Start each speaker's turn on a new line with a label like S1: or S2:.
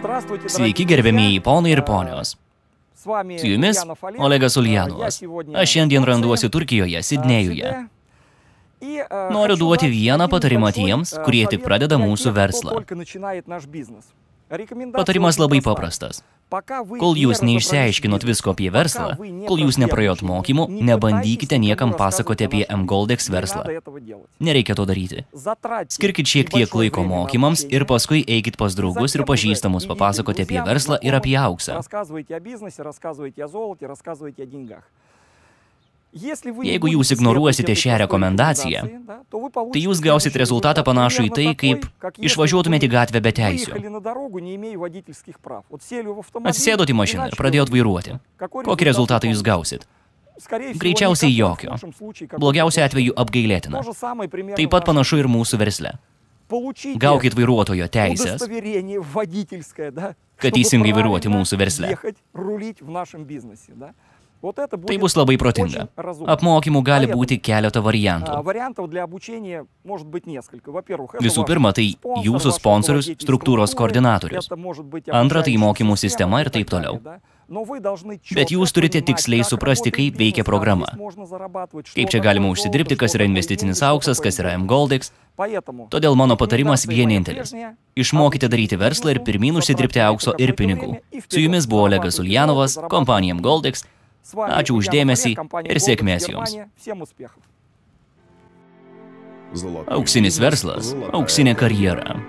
S1: Sveiki, gerbėmieji ponai ir ponios. Su jumis Olegas Uljanovas. Aš šiandien randuosi Turkijoje, Sidnėjuje. Noriu duoti vieną patarimą tiems, kurie tik pradeda mūsų verslą. Patarimas labai paprastas. Kol jūs neišsiaiškinot visko apie verslą, kol jūs nepraėjot mokymų, nebandykite niekam pasakoti apie mGoldX verslą. Nereikia to daryti. Skirkit šiek tiek laiko mokymams ir paskui eikit pas draugus ir pažįstamus papasakoti apie verslą ir apie auksą. Jeigu jūs ignoruosite šią rekomendaciją, tai jūs gausit rezultatą panašų į tai, kaip išvažiuotumėte į gatvę be teisių. Atsisėdot į mašiną ir pradėjot vairuoti. Kokį rezultatą jūs gausit? Greičiausiai jokio. Blogiausiu atveju apgailėtina. Taip pat panašu ir mūsų versle. Gaukit vairuotojo teisės, kad teisingai vairuoti mūsų versle. Tai bus labai protinga. Apmokymų gali būti keletą variantų. Visų pirma, tai jūsų sponsorius, struktūros koordinatorius. Antra, tai mokymų sistema ir taip toliau. Bet jūs turite tiksliai suprasti, kaip veikia programa. Kaip čia galima užsidirbti, kas yra investicinis auksas, kas yra mGoldX. Todėl mano patarimas vienintelis. Išmokite daryti verslą ir pirmyn užsidirbti aukso ir pinigų. Su jumis buvo Olegas Uljanovas, kompanija mGoldX. Ačiū už dėmesį ir sėkmės jums. Auksinis verslas, auksinė karjera.